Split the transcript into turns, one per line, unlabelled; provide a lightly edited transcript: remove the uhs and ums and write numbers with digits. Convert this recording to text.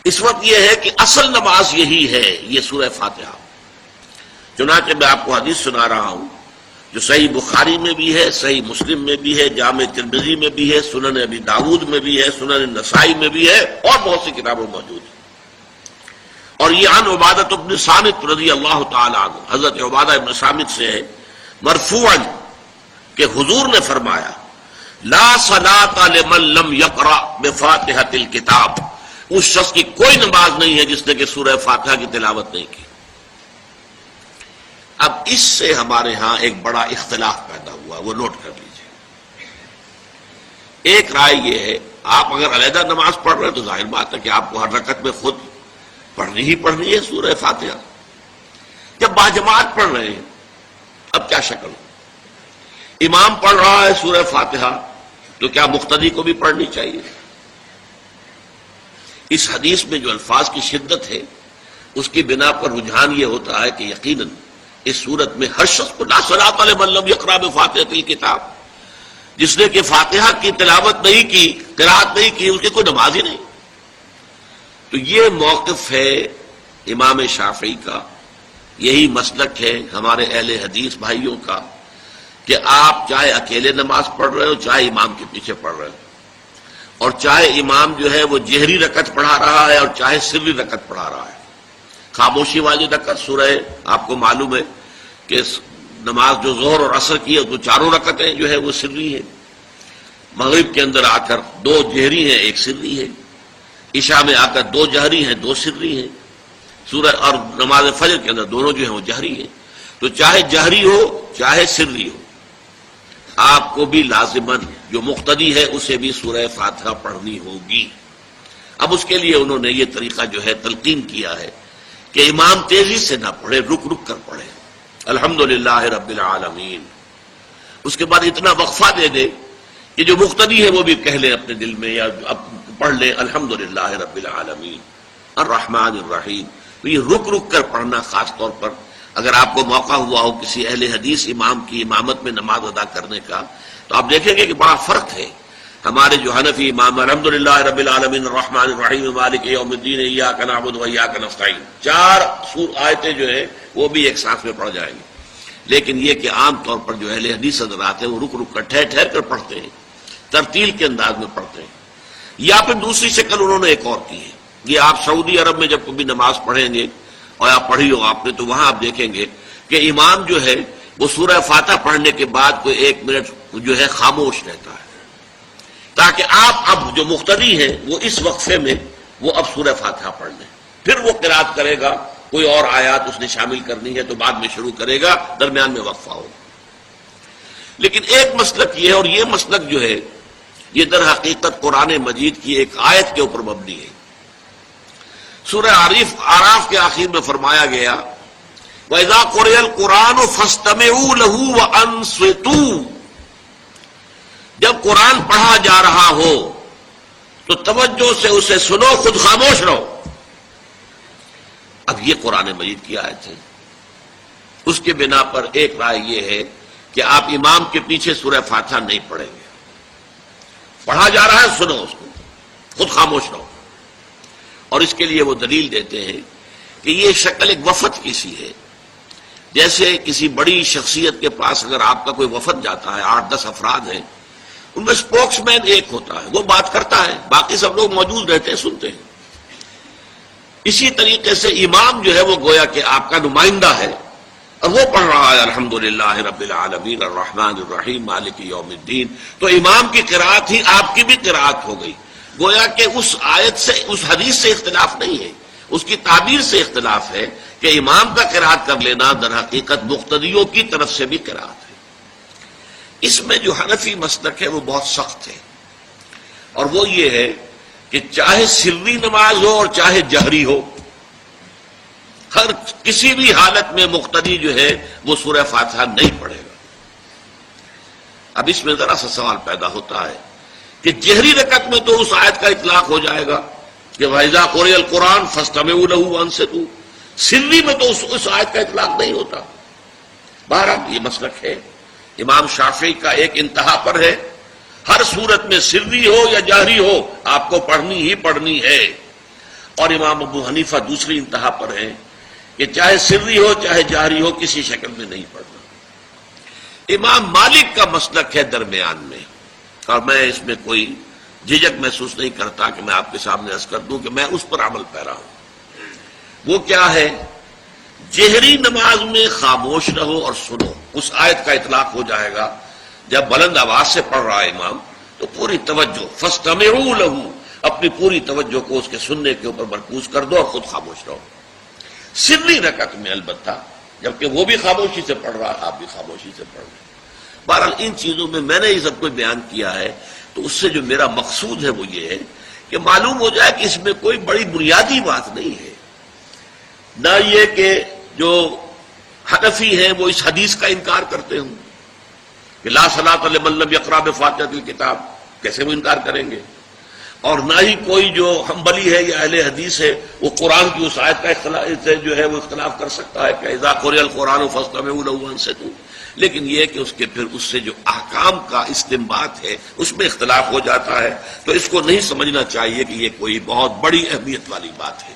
اس وقت یہ ہے کہ اصل نماز یہی ہے، یہ سورہ فاتحہ۔ چنانچہ میں آپ کو حدیث سنا رہا ہوں جو صحیح بخاری میں بھی ہے، صحیح مسلم میں بھی ہے، جامع ترمذی میں بھی ہے، سنن ابی داؤد میں بھی ہے، سنن نسائی میں بھی ہے، اور بہت سی کتابوں موجود ہے۔ اور یہ عن عبادہ بن صامت رضی اللہ تعالی عنہ، حضرت عبادہ بن صامت سے ہے مرفوعا کہ حضور نے فرمایا لا صلاۃ لمن لم یقرأ بفاتحۃ الکتاب، اس شخص کی کوئی نماز نہیں ہے جس نے کہ سورہ فاتحہ کی تلاوت نہیں کی۔ اب اس سے ہمارے ہاں ایک بڑا اختلاف پیدا ہوا، وہ نوٹ کر لیجیے۔ ایک رائے یہ ہے آپ اگر علیحدہ نماز پڑھ رہے ہیں تو ظاہر بات ہے کہ آپ کو ہر رکعت میں خود پڑھنی ہی پڑھنی ہے سورہ فاتحہ۔ جب باجماعت پڑھ رہے ہیں اب کیا شکل ہو؟ امام پڑھ رہا ہے سورہ فاتحہ تو کیا مقتدی کو بھی پڑھنی چاہیے؟ اس حدیث میں جو الفاظ کی شدت ہے اس کی بنا پر رجحان یہ ہوتا ہے کہ یقیناً اس صورت میں ہر شخص کو لا صلاۃ لمن لم یقرأ بفاتحۃ الکتاب، جس نے کہ فاتحہ کی تلاوت نہیں کی، قرأت نہیں کی، اس کی کوئی نماز ہی نہیں۔ تو یہ موقف ہے امام شافعی کا، یہی مسلک ہے ہمارے اہل حدیث بھائیوں کا کہ آپ چاہے اکیلے نماز پڑھ رہے ہو، چاہے امام کے پیچھے پڑھ رہے ہو، اور چاہے امام جو ہے وہ جہری رکعت پڑھا رہا ہے اور چاہے سری رکعت پڑھا رہا ہے۔ خاموشی والی رکعت سورہ آپ کو معلوم ہے کہ نماز جو ظہر اور عصر کی ہے تو چاروں رکعتیں جو ہے وہ سری ہیں، مغرب کے اندر آ کر دو جہری ہیں ایک سری ہے، عشاء میں آ کر دو جہری ہیں دو سری ہیں، سورہ اور نماز فجر کے اندر دونوں جو ہیں وہ جہری ہیں۔ تو چاہے جہری ہو چاہے سری ہو، آپ کو بھی لازماً جو مقتدی ہے اسے بھی سورہ فاتحہ پڑھنی ہوگی۔ اب اس کے لیے انہوں نے یہ طریقہ جو ہے تلقین کیا ہے کہ امام تیزی سے نہ پڑھے، رک رک کر پڑھے الحمدللہ رب العالمین، اس کے بعد اتنا وقفہ دے دے کہ جو مقتدی ہے وہ بھی کہہ لے اپنے دل میں یا پڑھ لے الحمدللہ رب العالمین الرحمن الرحیم۔ تو یہ رک رک کر پڑھنا، خاص طور پر اگر آپ کو موقع ہوا ہو کسی اہل حدیث امام کی امامت میں نماز ادا کرنے کا تو آپ دیکھیں گے کہ بڑا فرق ہے۔ ہمارے جو حنفی امام الحمدللہ رب العالمین الرحمن الرحیم مالک یوم الدین ایاک نعبد و ایاک نستعین، چار آیتیں جو ہیں وہ بھی ایک ساتھ میں پڑھ جائیں گے، لیکن یہ کہ عام طور پر جو اہل حدیث حضرات ہیں وہ رک رک کر ٹھہر ٹھہر کر پڑھتے ہیں، ترتیل کے انداز میں پڑھتے ہیں۔ یا پھر دوسری شکل انہوں نے ایک اور کی ہے، یہ آپ سعودی عرب میں جب کبھی نماز پڑھیں گے اور آپ پڑھی ہو آپ نے تو وہاں آپ دیکھیں گے کہ امام جو ہے وہ سورہ فاتحہ پڑھنے کے بعد کوئی ایک منٹ جو ہے خاموش رہتا ہے تاکہ آپ اب جو مقتدی ہیں وہ اس وقفے میں وہ اب سورہ فاتحہ پڑھ لیں، پھر وہ قرات کرے گا، کوئی اور آیات اس نے شامل کرنی ہے تو بعد میں شروع کرے گا، درمیان میں وقفہ ہوگا۔ لیکن ایک مسلک یہ ہے، اور یہ مسلک جو ہے یہ در حقیقت قرآن مجید کی ایک آیت کے اوپر مبنی ہے۔ سورہ اعراف کے آخر میں فرمایا گیا وَإِذَا قُرِئَ الْقُرْآنُ فَاسْتَمِعُوا لَهُ وَأَنصِتُوا، جب قرآن پڑھا جا رہا ہو تو توجہ سے اسے سنو، خود خاموش رہو۔ اب یہ قرآن مجید کی آیت ہے، اس کے بنا پر ایک رائے یہ ہے کہ آپ امام کے پیچھے سورہ فاتحہ نہیں پڑھیں گے، پڑھا جا رہا ہے سنو اس کو، خود خاموش رہو۔ اور اس کے لیے وہ دلیل دیتے ہیں کہ یہ شکل ایک وفد کی سی ہے، جیسے کسی بڑی شخصیت کے پاس اگر آپ کا کوئی وفد جاتا ہے، 8-10 افراد ہیں، ان میں اسپوکس مین ایک ہوتا ہے، وہ بات کرتا ہے، باقی سب لوگ موجود رہتے ہیں، سنتے ہیں۔ اسی طریقے سے امام جو ہے وہ گویا کہ آپ کا نمائندہ ہے اور وہ پڑھ رہا ہے الحمدللہ رب العالمین الرحمن الرحیم مالک یوم الدین، تو امام کی قرات ہی آپ کی بھی قرات ہو گئی۔ گویا کہ اس آیت سے، اس حدیث سے اختلاف نہیں ہے، اس کی تعبیر سے اختلاف ہے کہ امام کا قرات کر لینا در حقیقت مقتدیوں کی طرف سے بھی قرات ہے۔ اس میں جو حنفی مسلک ہے وہ بہت سخت ہے، اور وہ یہ ہے کہ چاہے سری نماز ہو اور چاہے جہری ہو، ہر کسی بھی حالت میں مقتدی جو ہے وہ سورہ فاتحہ نہیں پڑھے گا۔ اب اس میں ذرا سا سوال پیدا ہوتا ہے کہ جہری رکعت میں تو اس آیت کا اطلاق ہو جائے گا کہ وَإِذَا قُرِئَ الْقُرْآنُ فَاسْتَمِعُوا لَهُ وَأَنصِتُوا، سری میں تو اس آیت کا اطلاق نہیں ہوتا۔ بہرحال یہ مسلک ہے امام شافعی کا، ایک انتہا پر ہے، ہر صورت میں سری ہو یا جہری ہو آپ کو پڑھنی ہی پڑھنی ہے۔ اور امام ابو حنیفہ دوسری انتہا پر ہیں کہ چاہے سری ہو چاہے جہری ہو کسی شکل میں نہیں پڑھنا۔ امام مالک کا مسلک ہے درمیان میں، اور میں اس میں کوئی جھجک محسوس نہیں کرتا کہ میں آپ کے سامنے عرض کر دوں کہ میں اس پر عمل پیرا ہوں۔ وہ کیا ہے؟ جہری نماز میں خاموش رہو اور سنو۔ اس آیت کا اطلاق ہو جائے گا جب بلند آواز سے پڑھ رہا ہے امام تو پوری توجہ، فاستمعوا لہ، اپنی پوری توجہ کو اس کے سننے کے اوپر مرکوز کر دو اور خود خاموش رہو۔ سری رکعت میں البتہ جبکہ وہ بھی خاموشی سے پڑھ رہا، آپ بھی خاموشی سے پڑھ رہے۔ بہرحال ان چیزوں میں میں نے یہ سب کچھ بیان کیا ہے، تو اس سے جو میرا مقصود ہے وہ یہ ہے کہ معلوم ہو جائے کہ اس میں کوئی بڑی بنیادی بات نہیں ہے، نہ یہ کہ جو حنفی ہیں وہ اس حدیث کا انکار کرتے ہوں کہ لا صلاۃ لمن لم یقرأ بفاتحۃ الکتاب، کیسے وہ انکار کریں گے؟ اور نہ ہی کوئی جو حنبلی ہے یا اہل حدیث ہے وہ قرآن کی اس آیت کا اختلاف جو ہے وہ اختلاف کر سکتا ہے کہ اذا قرئ القرآن فاستمعوا لہ وانصتوا، لیکن یہ کہ اس کے پھر اس سے جو احکام کا استنباط ہے اس میں اختلاف ہو جاتا ہے، تو اس کو نہیں سمجھنا چاہیے کہ یہ کوئی بہت بڑی اہمیت والی بات ہے۔